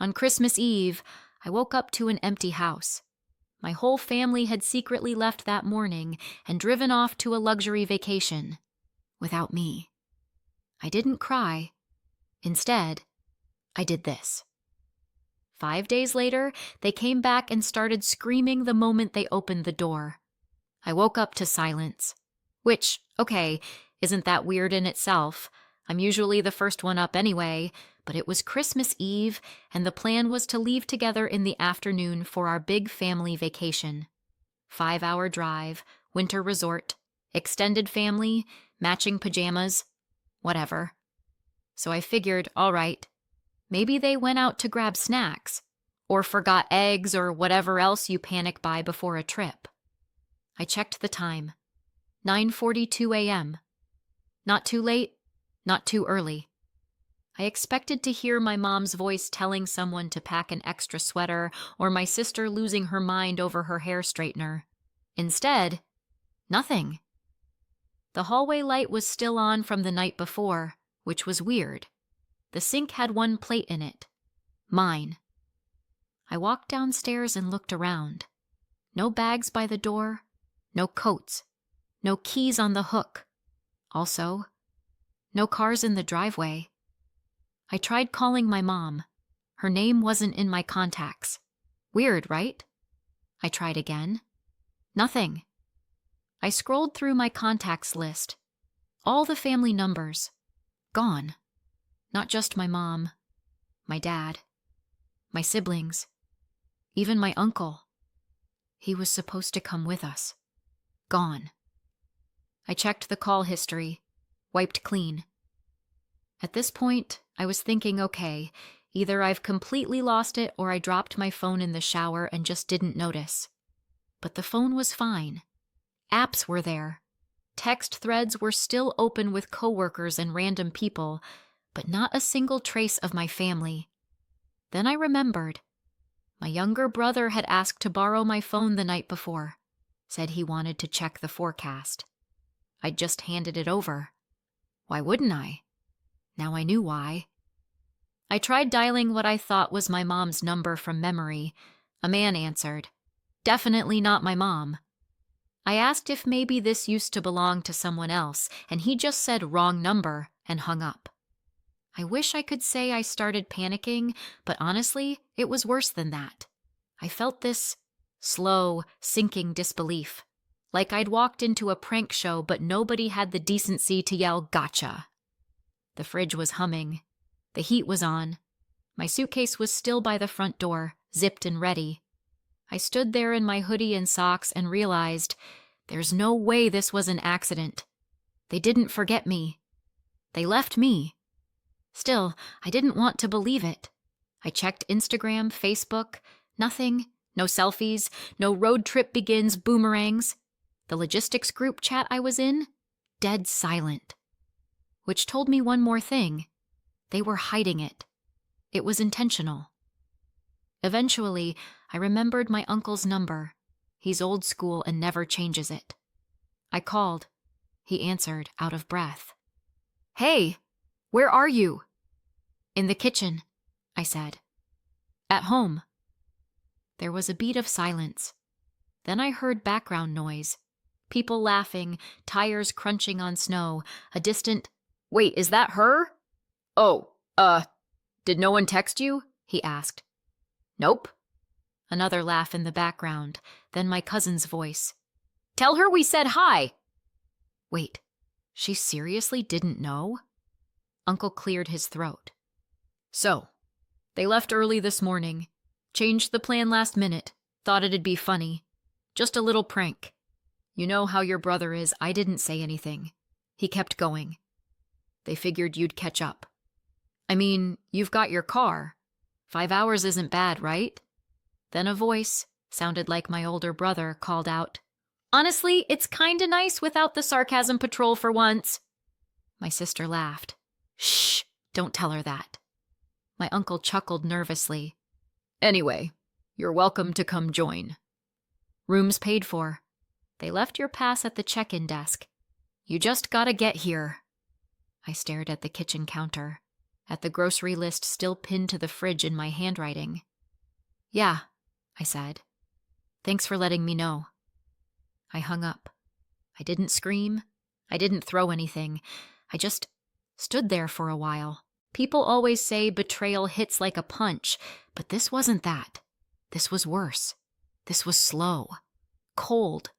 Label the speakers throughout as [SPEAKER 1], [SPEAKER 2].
[SPEAKER 1] On Christmas Eve, I woke up to an empty house. My whole family had secretly left that morning and driven off to a luxury vacation. Without me. I didn't cry. Instead, I did this. 5 days later, they came back and started screaming the moment they opened the door. I woke up to silence. Which, okay, isn't that weird in itself? I'm usually the first one up anyway, but it was Christmas Eve, and the plan was to leave together in the afternoon for our big family vacation. 5-hour drive, winter resort, extended family, matching pajamas, whatever. So I figured, all right, maybe they went out to grab snacks, or forgot eggs or whatever else you panic buy before a trip. I checked the time. 9:42 a.m. Not too late, not too early. I expected to hear my mom's voice telling someone to pack an extra sweater or my sister losing her mind over her hair straightener. Instead, nothing. The hallway light was still on from the night before, which was weird. The sink had one plate in it. Mine. I walked downstairs and looked around. No bags by the door, no coats, no keys on the hook. Also, no cars in the driveway. I tried calling my mom. Her name wasn't in my contacts. Weird, right? I tried again. Nothing. I scrolled through my contacts list. All the family numbers. Gone. Not just my mom. My dad. My siblings. Even my uncle. He was supposed to come with us. Gone. I checked the call history. Wiped clean. At this point, I was thinking, okay, either I've completely lost it or I dropped my phone in the shower and just didn't notice. But the phone was fine. Apps were there. Text threads were still open with coworkers and random people, but not a single trace of my family. Then I remembered. My younger brother had asked to borrow my phone the night before. Said he wanted to check the forecast. I'd just handed it over. Why wouldn't I? Now I knew why. I tried dialing what I thought was my mom's number from memory. A man answered. Definitely not my mom. I asked if maybe this used to belong to someone else, and he just said wrong number and hung up. I wish I could say I started panicking, but honestly, it was worse than that. I felt this slow, sinking disbelief. Like I'd walked into a prank show, but nobody had the decency to yell, "Gotcha." The fridge was humming. The heat was on. My suitcase was still by the front door, zipped and ready. I stood there in my hoodie and socks and realized there's no way this was an accident. They didn't forget me. They left me. Still, I didn't want to believe it. I checked Instagram, Facebook, nothing, no selfies, no road trip begins boomerangs. The logistics group chat I was in, dead silent. Which told me one more thing. They were hiding it. It was intentional. Eventually, I remembered my uncle's number. He's old school and never changes it. I called. He answered, out of breath. "Hey, where are you?" "In the kitchen," I said. "At home." There was a beat of silence. Then I heard background noise. People laughing, tires crunching on snow, a distant, "Wait, is that her?" "Oh, did no one text you?" he asked. "Nope." Another laugh in the background, then my cousin's voice. "Tell her we said hi." Wait, she seriously didn't know? Uncle cleared his throat. "So, they left early this morning. Changed the plan last minute. Thought it'd be funny. Just a little prank. You know how your brother is, I didn't say anything. He kept going. They figured you'd catch up. I mean, you've got your car. 5 hours isn't bad, right?" Then a voice, sounded like my older brother, called out, "Honestly, it's kinda nice without the sarcasm patrol for once." My sister laughed. "Shh, don't tell her that." My uncle chuckled nervously. "Anyway, you're welcome to come join. Room's paid for. They left your pass at the check-in desk. You just gotta get here." I stared at the kitchen counter. at the grocery list still pinned to the fridge in my handwriting. "Yeah," I said. "Thanks for letting me know." I hung up. I didn't scream. I didn't throw anything. I just stood there for a while. People always say betrayal hits like a punch, but this wasn't that. This was worse. This was slow, cold,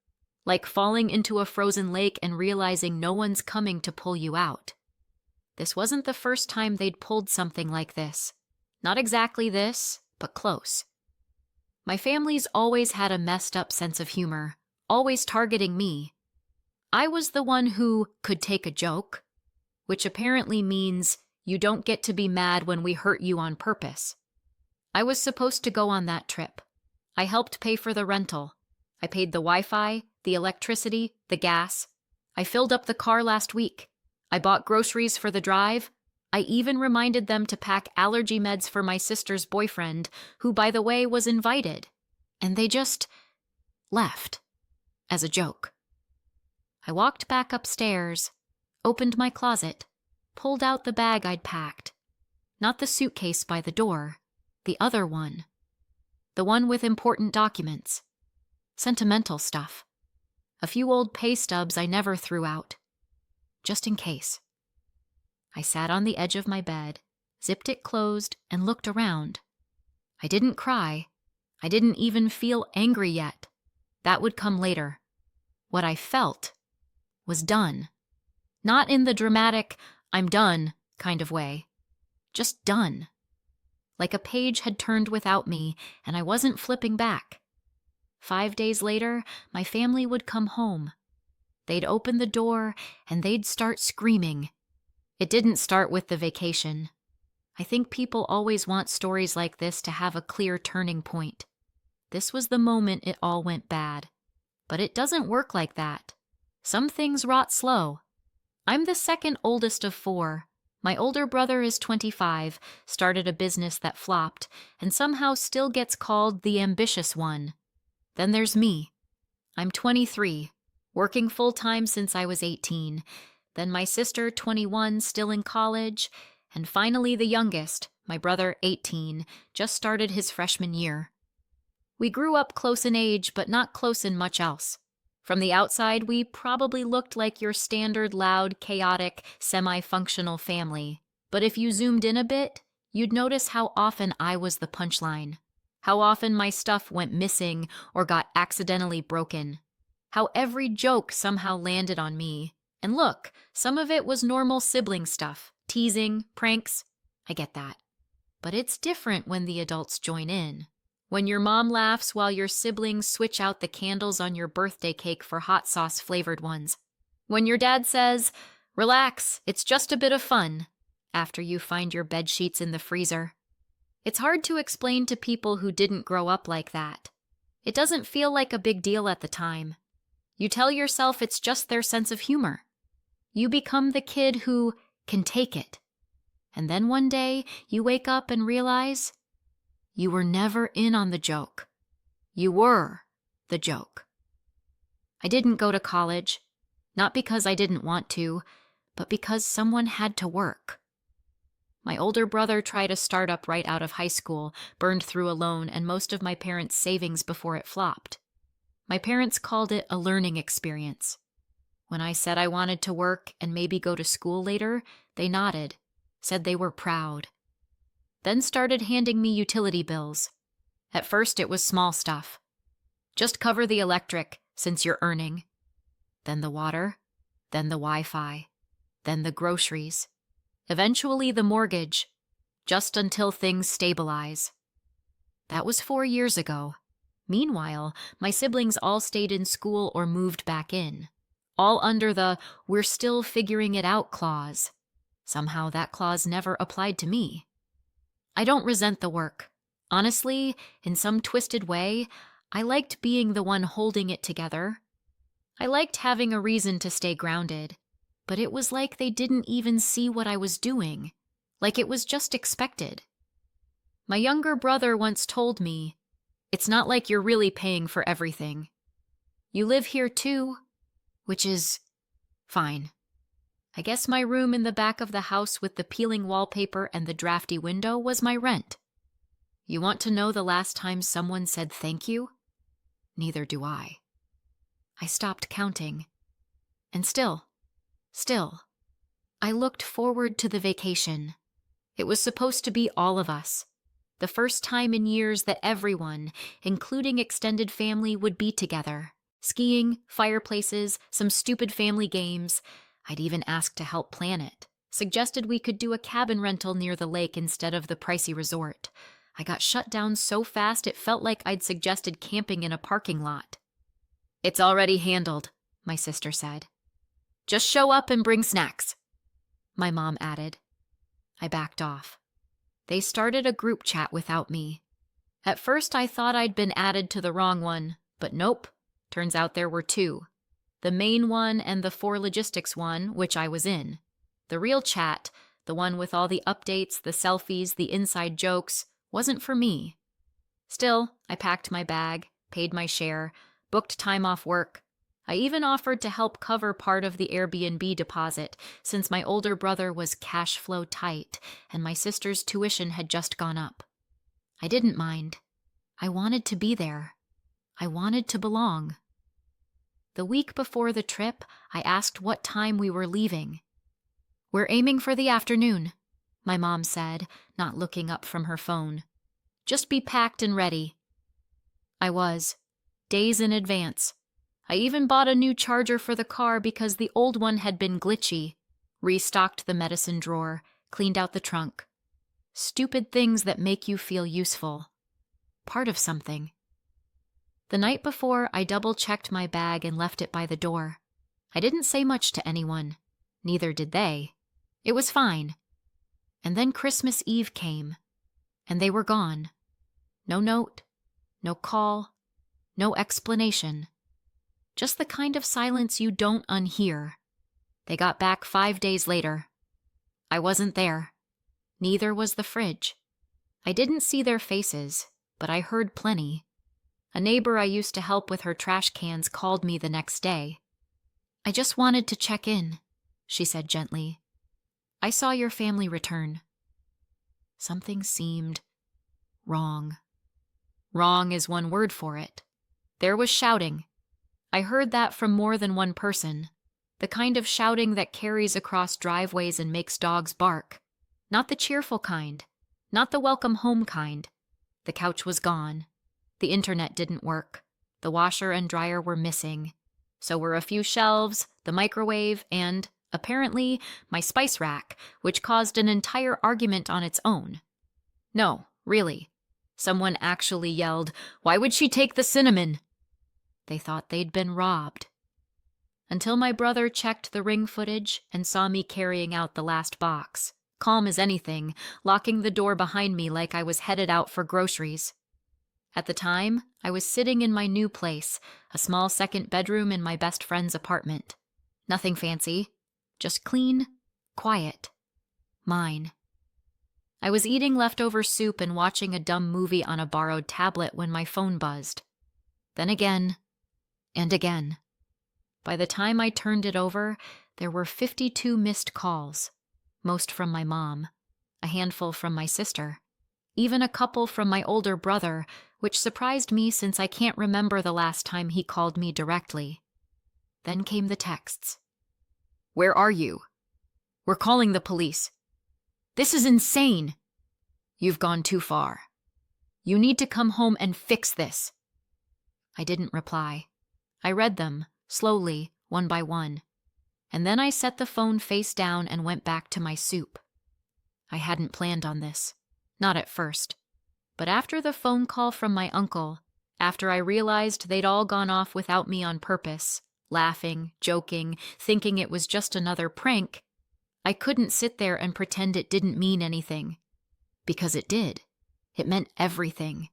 [SPEAKER 1] like falling into a frozen lake and realizing no one's coming to pull you out. This wasn't the first time they'd pulled something like this. Not exactly this, but close. My family's always had a messed up sense of humor, always targeting me. I was the one who could take a joke, which apparently means you don't get to be mad when we hurt you on purpose. I was supposed to go on that trip. I helped pay for the rental. I paid the Wi-Fi, the electricity, the gas. I filled up the car last week. I bought groceries for the drive. I even reminded them to pack allergy meds for my sister's boyfriend, who, by the way, was invited. And they just left, as a joke. I walked back upstairs, opened my closet, pulled out the bag I'd packed. Not the suitcase by the door, the other one. The one with important documents. Sentimental stuff. A few old pay stubs I never threw out. Just in case. I sat on the edge of my bed, zipped it closed, and looked around. I didn't cry. I didn't even feel angry yet. That would come later. What I felt was done. Not in the dramatic, I'm done kind of way. Just done. Like a page had turned without me, and I wasn't flipping back. 5 days later, my family would come home. They'd open the door, and they'd start screaming. It didn't start with the vacation. I think people always want stories like this to have a clear turning point. This was the moment it all went bad. But it doesn't work like that. Some things rot slow. I'm the second oldest of 4. My older brother is 25, started a business that flopped, and somehow still gets called the ambitious one. Then there's me. I'm 23, working full-time since I was 18. Then my sister, 21, still in college. And finally the youngest, my brother, 18, just started his freshman year. We grew up close in age, but not close in much else. From the outside, we probably looked like your standard loud, chaotic, semi-functional family. But if you zoomed in a bit, you'd notice how often I was the punchline. How often my stuff went missing or got accidentally broken. How every joke somehow landed on me. And look, some of it was normal sibling stuff, teasing, pranks. I get that. But it's different when the adults join in. When your mom laughs while your siblings switch out the candles on your birthday cake for hot sauce flavored ones. When your dad says, "Relax, it's just a bit of fun," after you find your bed sheets in the freezer. It's hard to explain to people who didn't grow up like that. It doesn't feel like a big deal at the time. You tell yourself it's just their sense of humor. You become the kid who can take it. And then one day, you wake up and realize you were never in on the joke. You were the joke. I didn't go to college, not because I didn't want to, but because someone had to work. My older brother tried a startup right out of high school, burned through a loan and most of my parents' savings before it flopped. My parents called it a learning experience. When I said I wanted to work and maybe go to school later, they nodded, said they were proud. Then started handing me utility bills. At first it was small stuff. Just cover the electric, since you're earning. Then the water, then the Wi-Fi, then the groceries. Eventually the mortgage, just until things stabilize. That was 4 years ago. Meanwhile, my siblings all stayed in school or moved back in. All under the "we're still figuring it out" clause. Somehow that clause never applied to me. I don't resent the work. Honestly, in some twisted way, I liked being the one holding it together. I liked having a reason to stay grounded, but it was like they didn't even see what I was doing, like it was just expected. My younger brother once told me, "It's not like you're really paying for everything. You live here too, which is fine." I guess my room in the back of the house with the peeling wallpaper and the drafty window was my rent. You want to know the last time someone said thank you? Neither do I. I stopped counting. And still, I looked forward to the vacation. It was supposed to be all of us. The first time in years that everyone, including extended family, would be together. Skiing, fireplaces, some stupid family games. I'd even asked to help plan it. Suggested we could do a cabin rental near the lake instead of the pricey resort. I got shut down so fast it felt like I'd suggested camping in a parking lot. "It's already handled," my sister said. "Just show up and bring snacks," my mom added. I backed off. They started a group chat without me. At first I thought I'd been added to the wrong one, but nope. Turns out there were two. The main one and the for logistics one, which I was in. The real chat, the one with all the updates, the selfies, the inside jokes, wasn't for me. Still, I packed my bag, paid my share, booked time off work. I even offered to help cover part of the Airbnb deposit, since my older brother was cash flow tight and my sister's tuition had just gone up. I didn't mind. I wanted to be there. I wanted to belong. The week before the trip, I asked what time we were leaving. "We're aiming for the afternoon," my mom said, not looking up from her phone. "Just be packed and ready." I was, days in advance. I even bought a new charger for the car because the old one had been glitchy, restocked the medicine drawer, cleaned out the trunk. Stupid things that make you feel useful. Part of something. The night before, I double-checked my bag and left it by the door. I didn't say much to anyone. Neither did they. It was fine. And then Christmas Eve came, and they were gone. No note, no call, no explanation. Just the kind of silence you don't unhear. They got back 5 days later. I wasn't there. Neither was the fridge. I didn't see their faces, but I heard plenty. A neighbor I used to help with her trash cans called me the next day. "I just wanted to check in," she said gently. "I saw your family return." Something seemed wrong. Wrong is one word for it. There was shouting. I heard that from more than one person. The kind of shouting that carries across driveways and makes dogs bark. Not the cheerful kind. Not the welcome home kind. The couch was gone. The internet didn't work. The washer and dryer were missing. So were a few shelves, the microwave, and, apparently, my spice rack, which caused an entire argument on its own. No, really. Someone actually yelled, "Why would she take the cinnamon?" They thought they'd been robbed. Until my brother checked the ring footage and saw me carrying out the last box, calm as anything, locking the door behind me like I was headed out for groceries. At the time, I was sitting in my new place, a small second bedroom in my best friend's apartment. Nothing fancy, just clean, quiet. Mine. I was eating leftover soup and watching a dumb movie on a borrowed tablet when my phone buzzed. Then again, and again. By the time I turned it over, there were 52 missed calls, most from my mom, a handful from my sister, even a couple from my older brother, which surprised me since I can't remember the last time he called me directly. Then came the texts. "Where are you? We're calling the police. This is insane. You've gone too far. You need to come home and fix this." I didn't reply. I read them, slowly, one by one. And then I set the phone face down and went back to my soup. I hadn't planned on this. Not at first. But after the phone call from my uncle, after I realized they'd all gone off without me on purpose, laughing, joking, thinking it was just another prank, I couldn't sit there and pretend it didn't mean anything. Because it did. It meant everything.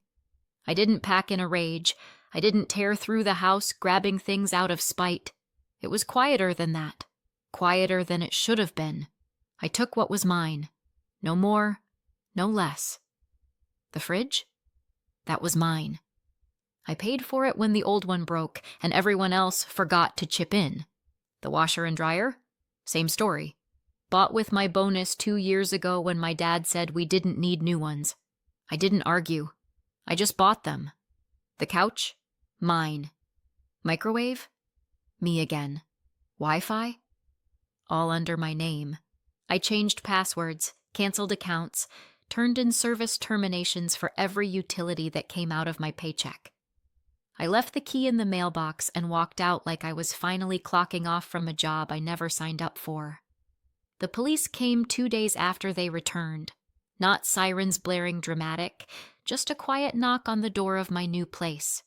[SPEAKER 1] I didn't pack in a rage. I didn't tear through the house, grabbing things out of spite. It was quieter than that. Quieter than it should have been. I took what was mine. No more, no less. The fridge? That was mine. I paid for it when the old one broke and everyone else forgot to chip in. The washer and dryer? Same story. Bought with my bonus 2 years ago when my dad said we didn't need new ones. I didn't argue. I just bought them. The couch? Mine. Microwave? Me again. Wi-Fi? All under my name. I changed passwords, canceled accounts, turned in service terminations for every utility that came out of my paycheck. I left the key in the mailbox and walked out like I was finally clocking off from a job I never signed up for. The police came 2 days after they returned. Not sirens blaring dramatic, just a quiet knock on the door of my new place.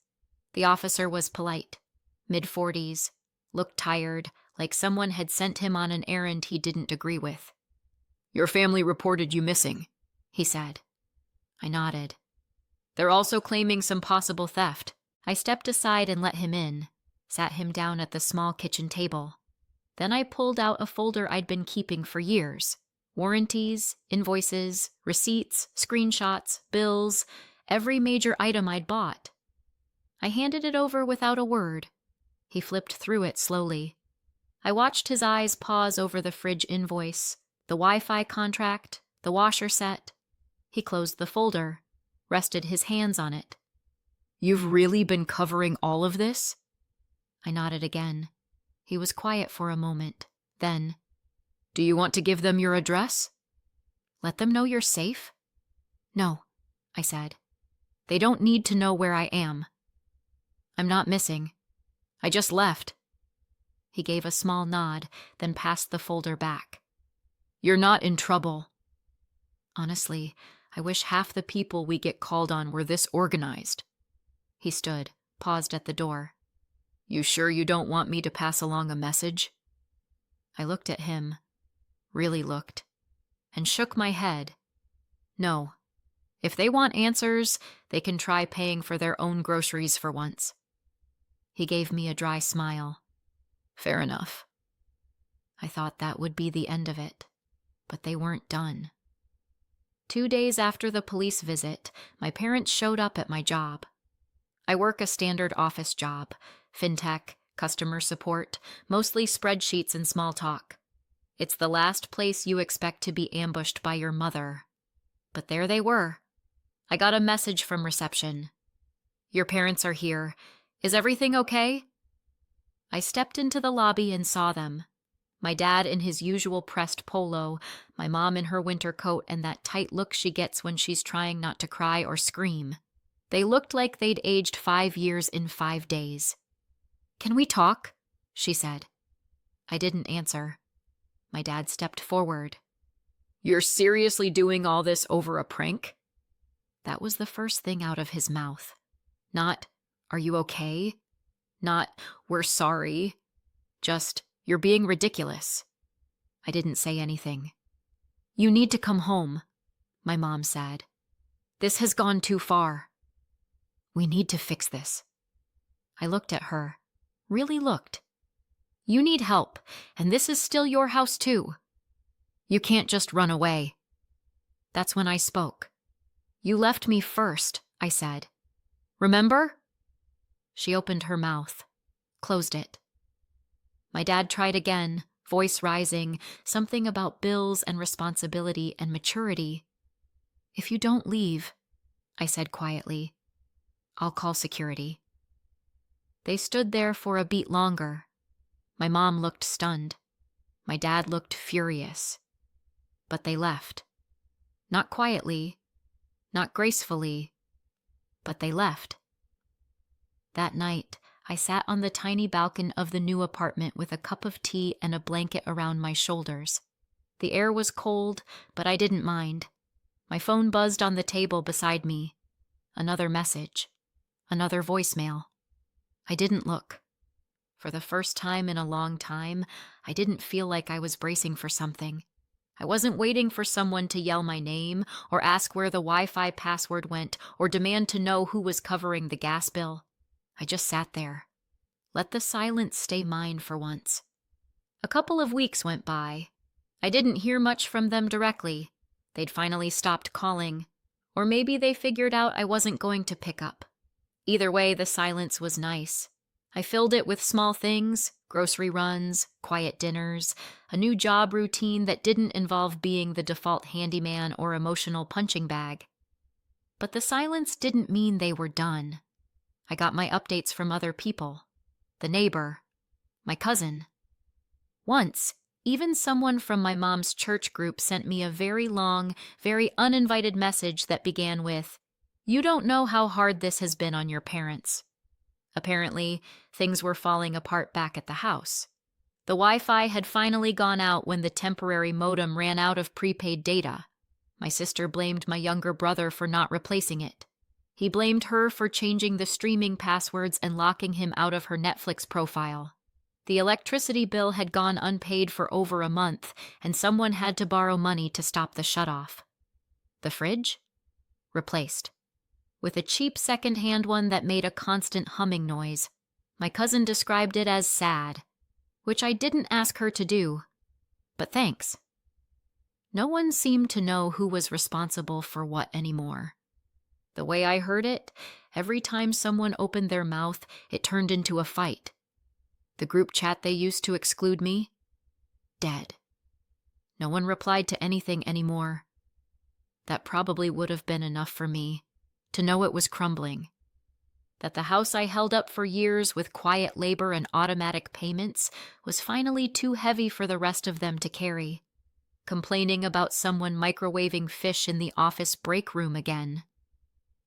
[SPEAKER 1] The officer was polite, mid-40s, looked tired, like someone had sent him on an errand he didn't agree with. "Your family reported you missing," he said. I nodded. "They're also claiming some possible theft." I stepped aside and let him in, sat him down at the small kitchen table. Then I pulled out a folder I'd been keeping for years. Warranties, invoices, receipts, screenshots, bills, every major item I'd bought. I handed it over without a word. He flipped through it slowly. I watched his eyes pause over the fridge invoice, the Wi-Fi contract, the washer set. He closed the folder, rested his hands on it. "You've really been covering all of this?" I nodded again. He was quiet for a moment. Then, "Do you want to give them your address?" "Let them know you're safe?" "No," I said. "They don't need to know where I am. I'm not missing. I just left." He gave a small nod, then passed the folder back. "You're not in trouble." Honestly, I wish half the people we get called on were this organized. He stood, paused at the door. "You sure you don't want me to pass along a message?" I looked at him, really looked, and shook my head. No. If they want answers, they can try paying for their own groceries for once. He gave me a dry smile. "Fair enough." I thought that would be the end of it, but they weren't done. 2 days after the police visit, my parents showed up at my job. I work a standard office job, fintech, customer support, mostly spreadsheets and small talk. It's the last place you expect to be ambushed by your mother. But there they were. I got a message from reception. "Your parents are here. Is everything okay?" I stepped into the lobby and saw them. My dad in his usual pressed polo, my mom in her winter coat and that tight look she gets when she's trying not to cry or scream. They looked like they'd aged 5 years in 5 days. "Can we talk?" she said. I didn't answer. My dad stepped forward. "You're seriously doing all this over a prank?" That was the first thing out of his mouth. Not, "Are you okay?" Not, "We're sorry." Just, "You're being ridiculous." I didn't say anything. "You need to come home," my mom said. "This has gone too far. We need to fix this." I looked at her. Really looked. "You need help, and this is still your house too. You can't just run away." That's when I spoke. "You left me first," I said. "Remember?" She opened her mouth, closed it. My dad tried again, voice rising, something about bills and responsibility and maturity. "If you don't leave," I said quietly, "I'll call security." They stood there for a beat longer. My mom looked stunned. My dad looked furious. But they left. Not quietly, not gracefully, but they left. That night, I sat on the tiny balcony of the new apartment with a cup of tea and a blanket around my shoulders. The air was cold, but I didn't mind. My phone buzzed on the table beside me. Another message. Another voicemail. I didn't look. For the first time in a long time, I didn't feel like I was bracing for something. I wasn't waiting for someone to yell my name, or ask where the Wi-Fi password went, or demand to know who was covering the gas bill. I just sat there. Let the silence stay mine for once. A couple of weeks went by. I didn't hear much from them directly. They'd finally stopped calling. Or maybe they figured out I wasn't going to pick up. Either way, the silence was nice. I filled it with small things, grocery runs, quiet dinners, a new job routine that didn't involve being the default handyman or emotional punching bag. But the silence didn't mean they were done. I got my updates from other people. The neighbor. My cousin. Once, even someone from my mom's church group sent me a very long, very uninvited message that began with, "You don't know how hard this has been on your parents." Apparently, things were falling apart back at the house. The Wi-Fi had finally gone out when the temporary modem ran out of prepaid data. My sister blamed my younger brother for not replacing it. He blamed her for changing the streaming passwords and locking him out of her Netflix profile. The electricity bill had gone unpaid for over a month, and someone had to borrow money to stop the shutoff. The fridge? Replaced. With a cheap second-hand one that made a constant humming noise. My cousin described it as sad, which I didn't ask her to do, but thanks. No one seemed to know who was responsible for what anymore. The way I heard it, every time someone opened their mouth, it turned into a fight. The group chat they used to exclude me? Dead. No one replied to anything anymore. That probably would have been enough for me, to know it was crumbling. That the house I held up for years with quiet labor and automatic payments was finally too heavy for the rest of them to carry. Complaining about someone microwaving fish in the office break room again.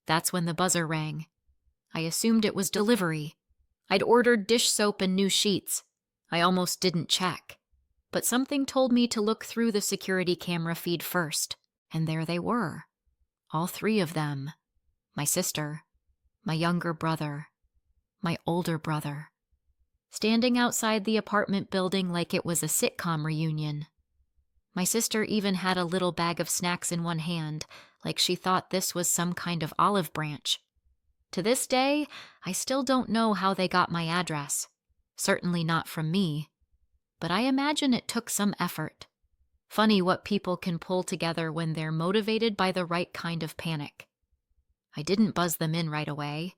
[SPEAKER 1] That's when the buzzer rang. I assumed it was delivery. I'd ordered dish soap and new sheets. I almost didn't check. But something told me to look through the security camera feed first. And there they were. All three of them. My sister, my younger brother, my older brother. Standing outside the apartment building like it was a sitcom reunion. My sister even had a little bag of snacks in one hand, like she thought this was some kind of olive branch. To this day, I still don't know how they got my address. Certainly not from me. But I imagine it took some effort. Funny what people can pull together when they're motivated by the right kind of panic. I didn't buzz them in right away.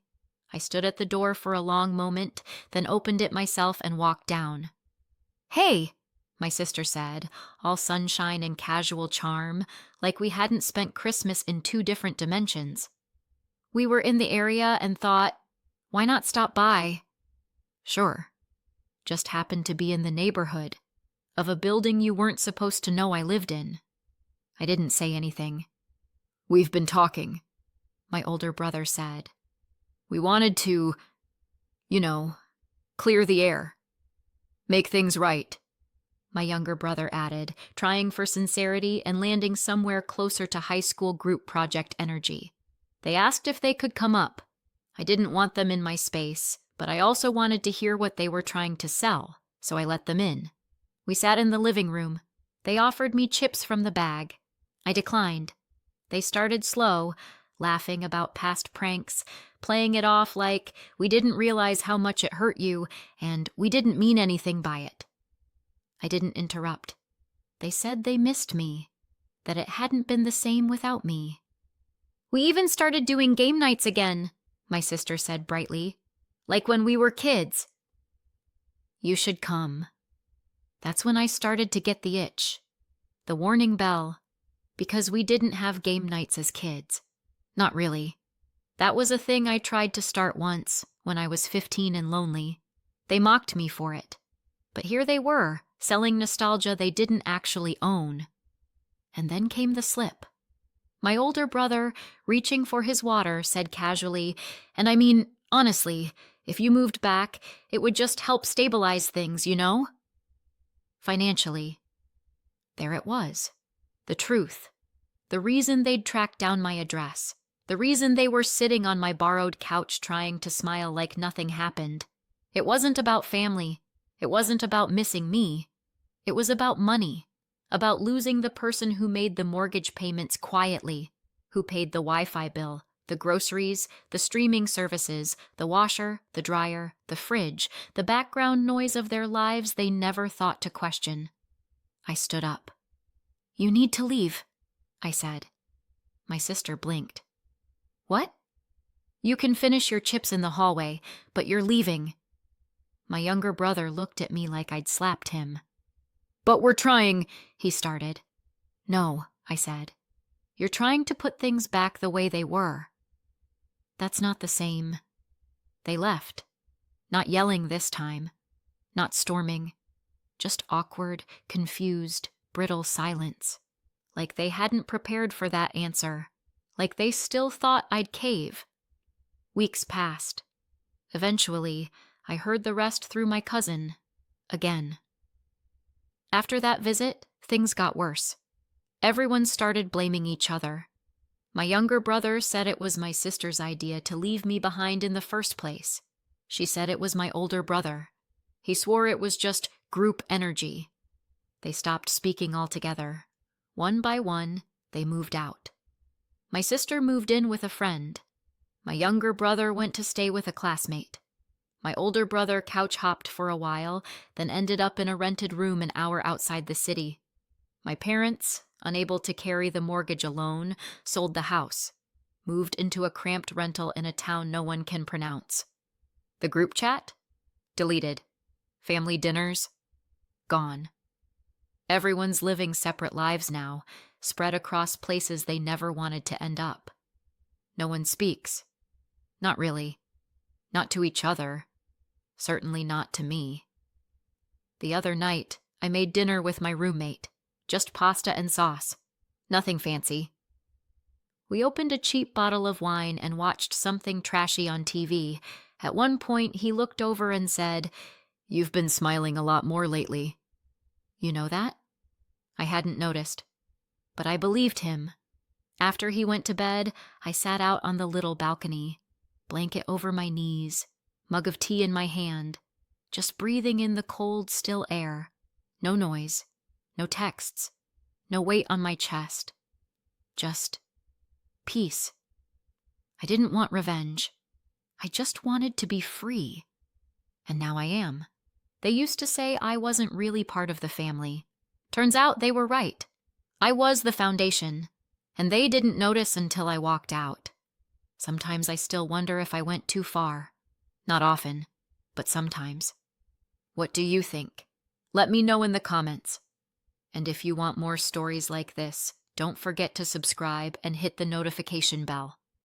[SPEAKER 1] I stood at the door for a long moment, then opened it myself and walked down. "Hey," my sister said, all sunshine and casual charm, like we hadn't spent Christmas in 2 different dimensions. "We were in the area and thought, why not stop by?" "Sure." Just happened to be in the neighborhood of a building you weren't supposed to know I lived in. I didn't say anything. "We've been talking," my older brother said. "We wanted to, clear the air. Make things right," my younger brother added, trying for sincerity and landing somewhere closer to high school group project energy. They asked if they could come up. I didn't want them in my space, but I also wanted to hear what they were trying to sell, so I let them in. We sat in the living room. They offered me chips from the bag. I declined. They started slow, laughing about past pranks, playing it off like we didn't realize how much it hurt you and we didn't mean anything by it. I didn't interrupt. They said they missed me, that it hadn't been the same without me. "We even started doing game nights again," my sister said brightly. "Like when we were kids." "You should come." That's when I started to get the itch. The warning bell. Because we didn't have game nights as kids. Not really. That was a thing I tried to start once, when I was 15 and lonely. They mocked me for it. But here they were, selling nostalgia they didn't actually own. And then came the slip. My older brother, reaching for his water, said casually, "And I mean, honestly, if you moved back, it would just help stabilize things, you know?" Financially. There it was. The truth. The reason they'd tracked down my address. The reason they were sitting on my borrowed couch trying to smile like nothing happened. It wasn't about family. It wasn't about missing me. It was about money. About losing the person who made the mortgage payments quietly, who paid the Wi-Fi bill, the groceries, the streaming services, the washer, the dryer, the fridge, the background noise of their lives they never thought to question. I stood up. "You need to leave," I said. My sister blinked. "What?" "You can finish your chips in the hallway, but you're leaving." My younger brother looked at me like I'd slapped him. "But we're trying," he started. "No," I said. "You're trying to put things back the way they were." "That's not the same." They left. Not yelling this time. Not storming. Just awkward, confused, brittle silence. Like they hadn't prepared for that answer. Like they still thought I'd cave. Weeks passed. Eventually, I heard the rest through my cousin. Again. After that visit, things got worse. Everyone started blaming each other. My younger brother said it was my sister's idea to leave me behind in the first place. She said it was my older brother. He swore it was just group energy. They stopped speaking altogether. One by one, they moved out. My sister moved in with a friend. My younger brother went to stay with a classmate. My older brother couch-hopped for a while, then ended up in a rented room an hour outside the city. My parents, unable to carry the mortgage alone, sold the house, moved into a cramped rental in a town no one can pronounce. The group chat? Deleted. Family dinners? Gone. Everyone's living separate lives now, spread across places they never wanted to end up. No one speaks. Not really. Not to each other. Certainly not to me. The other night, I made dinner with my roommate. Just pasta and sauce. Nothing fancy. We opened a cheap bottle of wine and watched something trashy on TV. At one point, he looked over and said, "You've been smiling a lot more lately." You know that? I hadn't noticed. But I believed him. After he went to bed, I sat out on the little balcony, blanket over my knees, mug of tea in my hand, just breathing in the cold, still air. No noise, no texts, no weight on my chest. Just peace. I didn't want revenge. I just wanted to be free. And now I am. They used to say I wasn't really part of the family. Turns out they were right. I was the foundation, and they didn't notice until I walked out. Sometimes I still wonder if I went too far. Not often, but sometimes. What do you think? Let me know in the comments. And if you want more stories like this, don't forget to subscribe and hit the notification bell.